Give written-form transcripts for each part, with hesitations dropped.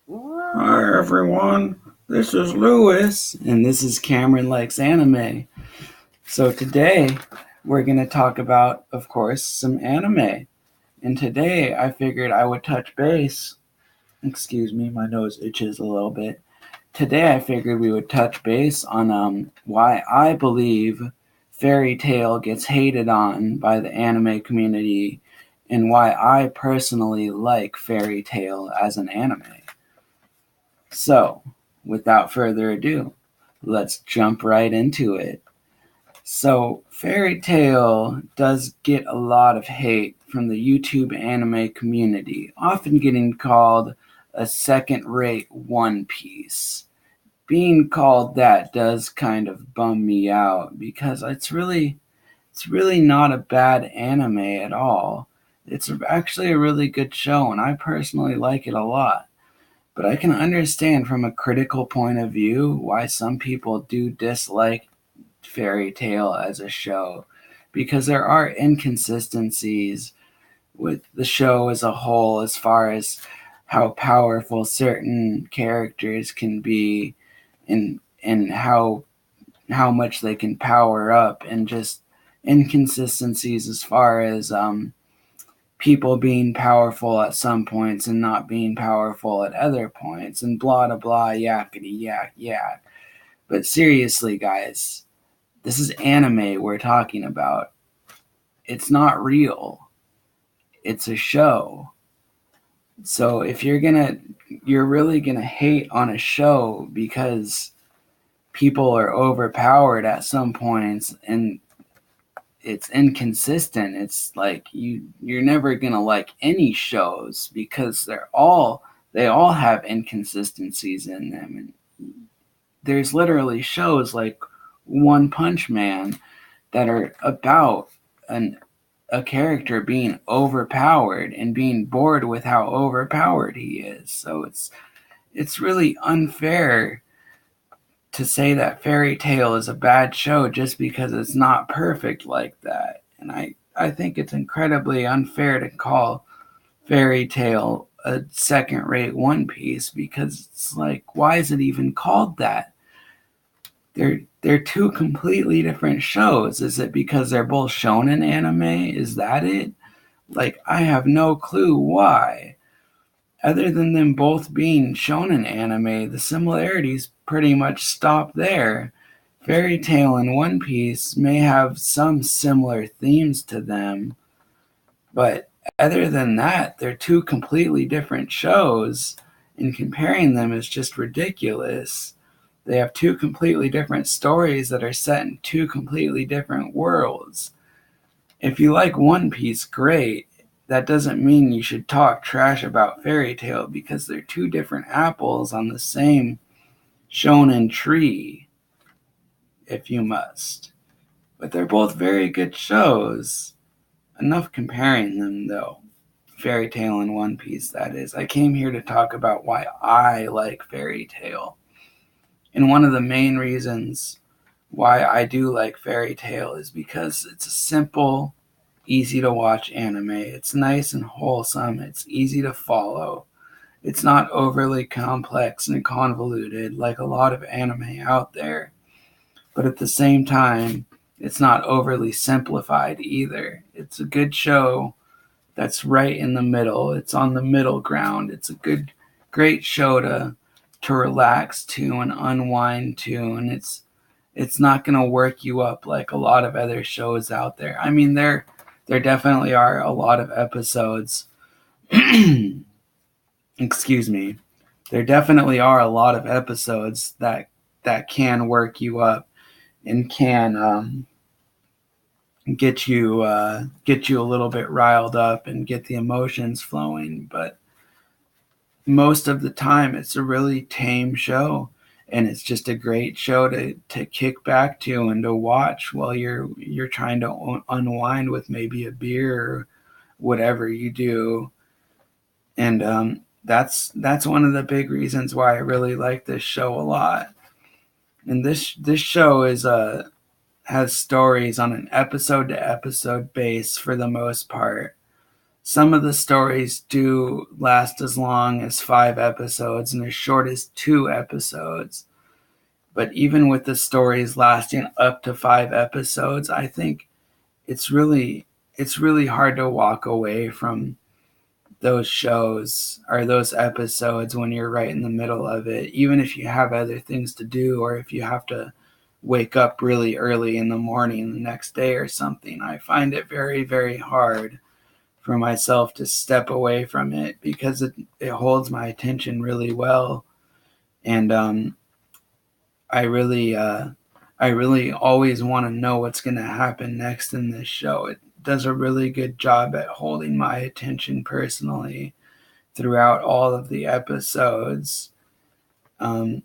Hi everyone, this is Lewis, and this is Cameron Likes Anime. So today we're going to talk about, of course, some anime. And today I figured I would touch base. Excuse me, my nose itches a little bit. Today I figured we would touch base on why I believe Fairy Tail gets hated on by the anime community and why I personally like Fairy Tail as an anime. So, without further ado, let's jump right into it. So, Fairy Tail does get a lot of hate from the YouTube anime community, often getting called a second rate One Piece. Being called that does kind of bum me out because it's really not a bad anime at all. It's actually a really good show and I personally like it a lot. But I can understand from a critical point of view why some people do dislike Fairy Tail as a show because there are inconsistencies with the show as a whole as far as how powerful certain characters can be and how much they can power up and just inconsistencies as far as people being powerful at some points and not being powerful at other points and blah blah blah yakety yak yak. But seriously, guys, this is anime we're talking about. It's not real. It's a show. So if you're really gonna hate on a show because people are overpowered at some points and it's inconsistent. It's like you're never gonna like any shows because they all have inconsistencies in them. And there's literally shows like One Punch Man that are about an a character being overpowered and being bored with how overpowered he is. So it's really unfair to say that Fairy Tail is a bad show just because it's not perfect like that. And I think it's incredibly unfair to call Fairy Tail a second rate One Piece because it's like, why is it even called that? They're two completely different shows. Is it because they're both shonen anime? Is that it? Like, I have no clue why. Other than them both being shonen anime, the similarities pretty much stop there. Fairy Tail and One Piece may have some similar themes to them, but other than that, they're two completely different shows, and comparing them is just ridiculous. They have two completely different stories that are set in two completely different worlds. If you like One Piece, great. That doesn't mean you should talk trash about Fairy Tail because they're two different apples on the same shonen tree, if you must. But they're both very good shows. Enough comparing them, though. Fairy Tail and One Piece, that is. I came here to talk about why I like Fairy Tail. And one of the main reasons why I do like Fairy Tail is because it's a simple, easy to watch anime. It's nice and wholesome. It's easy to follow. It's not overly complex and convoluted like a lot of anime out there. But at the same time, it's not overly simplified either. It's a good show that's right in the middle. It's on the middle ground. It's a great show to relax to and unwind to, and it's not going to work you up like a lot of other shows out there. I mean, there definitely are a lot of episodes. Excuse me. There definitely are a lot of episodes that can work you up and can get you a little bit riled up and get the emotions flowing. But most of the time, it's a really tame show, and it's just a great show to kick back to and to watch while you're trying to unwind with maybe a beer or whatever you do. And that's one of the big reasons why I really like this show a lot. And this show is has stories on an episode to episode base for the most part. some of the stories do last as long as 5 episodes and as short as 2 episodes. But even with the stories lasting up to 5 episodes, I think it's really hard to walk away from those shows or those episodes when you're right in the middle of it, even if you have other things to do or if you have to wake up really early in the morning the next day or something. I find it very, very hard for myself to step away from it because it holds my attention really well. And I really always want to know what's going to happen next in this show. It does a really good job at holding my attention personally throughout all of the episodes. And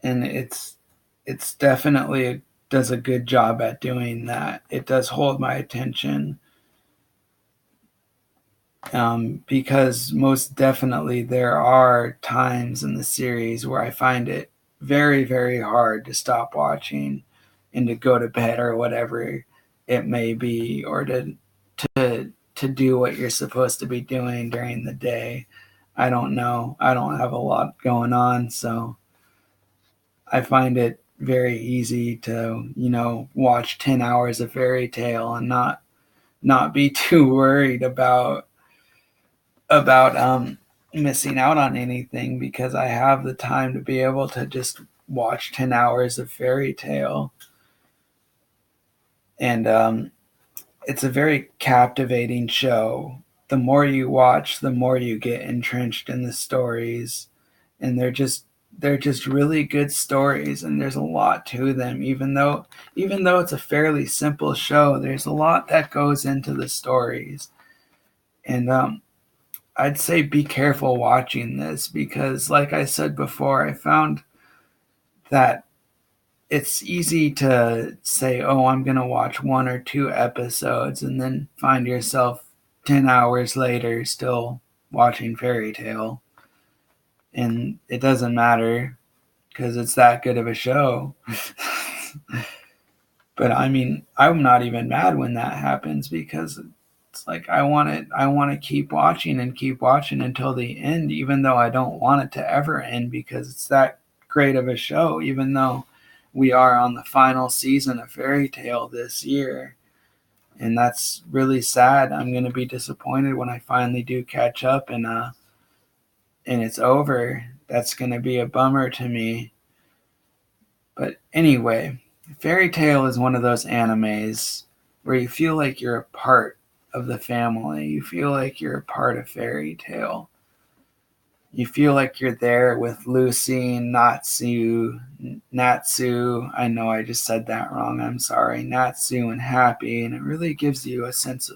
it's definitely does a good job at doing that. It does hold my attention. Because most definitely there are times in the series where I find it very, very hard to stop watching and to go to bed or whatever it may be, or to do what you're supposed to be doing during the day. I don't know. I don't have a lot going on, so I find it very easy to, watch 10 hours of Fairy Tale and not be too worried about missing out on anything because I have the time to be able to just watch 10 hours of Fairy Tale. And it's a very captivating show. The more you watch, the more you get entrenched in the stories. And they're just really good stories, and there's a lot to them. Even though it's a fairly simple show, there's a lot that goes into the stories. And I'd say be careful watching this because, like I said before, I found that it's easy to say, oh, I'm going to watch 1 or 2 episodes and then find yourself 10 hours later still watching Fairy Tale. And it doesn't matter because it's that good of a show. But I mean, I'm not even mad when that happens because it's like I want to keep watching and keep watching until the end, even though I don't want it to ever end because it's that great of a show, even though we are on the final season of Fairy Tale this year. And that's really sad. I'm going to be disappointed when I finally do catch up and it's over. That's going to be a bummer to me. But anyway, Fairy Tale is one of those animes where you feel like you're a part of the family. You feel like you're a part of Fairy Tale. You feel like you're there with Lucy, Natsu. I know I just said that wrong. I'm sorry. Natsu and Happy, and it really gives you a sense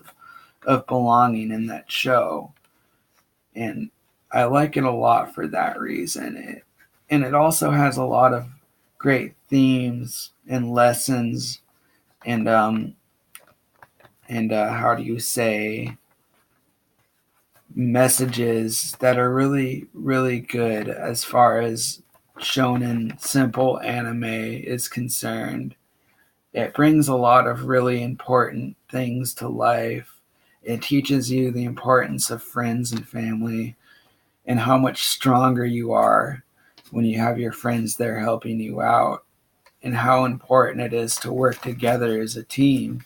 of belonging in that show. And I like it a lot for that reason. And it also has a lot of great themes and lessons and how do you say, messages that are really, really good as far as shonen simple anime is concerned. It brings a lot of really important things to life. It teaches you the importance of friends and family and how much stronger you are when you have your friends there helping you out, and how important it is to work together as a team,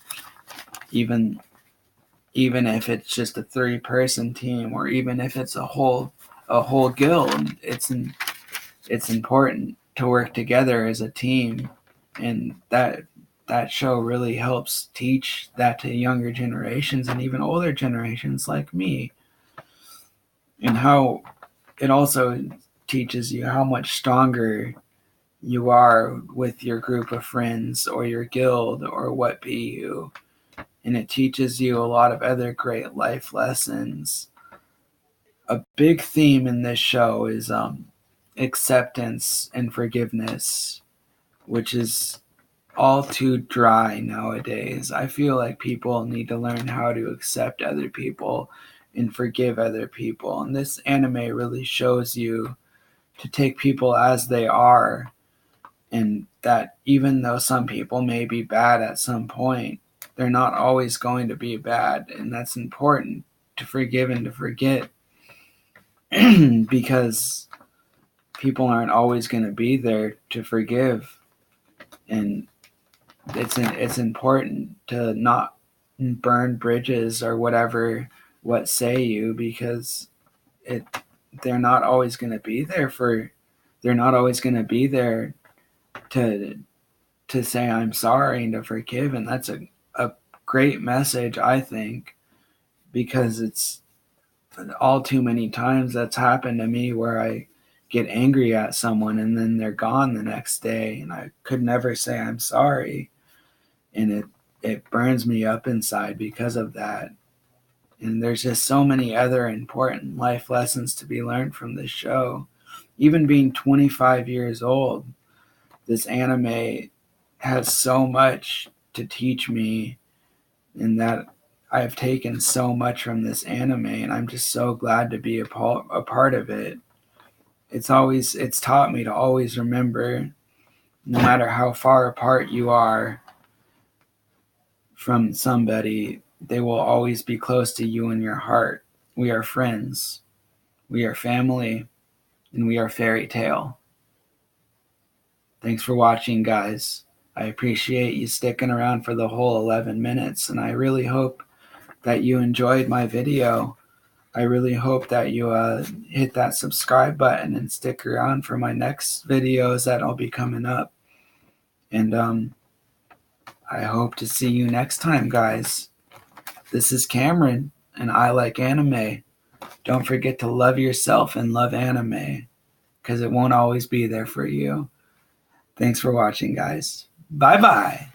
even if it's just a 3-person team, or even if it's a whole guild. It's important to work together as a team, and that show really helps teach that to younger generations and even older generations like me. And how it also teaches you how much stronger you are with your group of friends or your guild or what be you. And it teaches you a lot of other great life lessons. A big theme in this show is acceptance and forgiveness, which is all too dry nowadays. I feel like people need to learn how to accept other people and forgive other people. And this anime really shows you to take people as they are, and that even though some people may be bad at some point, they're not always going to be bad, and that's important to forgive and to forget because people aren't always going to be there to forgive. And it's important to not burn bridges or whatever what say you, because they're not always going to be there to say I'm sorry and to forgive. And that's a great message, I think, because it's all too many times that's happened to me where I get angry at someone and then they're gone the next day and I could never say I'm sorry, and it burns me up inside because of that. And there's just so many other important life lessons to be learned from this show. Even being 25 years old, this anime has so much to teach me, and that I've taken so much from this anime, and I'm just so glad to be a part of it. It's taught me to always remember, no matter how far apart you are from somebody, they will always be close to you in your heart. We are friends, we are family, and we are fairy tale. Thanks for watching, guys. I appreciate you sticking around for the whole 11 minutes, and I really hope that you enjoyed my video. I really hope that you hit that subscribe button and stick around for my next videos that'll be coming up. And I hope to see you next time, guys. This is Cameron, and I like anime. Don't forget to love yourself and love anime, because it won't always be there for you. Thanks for watching, guys. Bye-bye.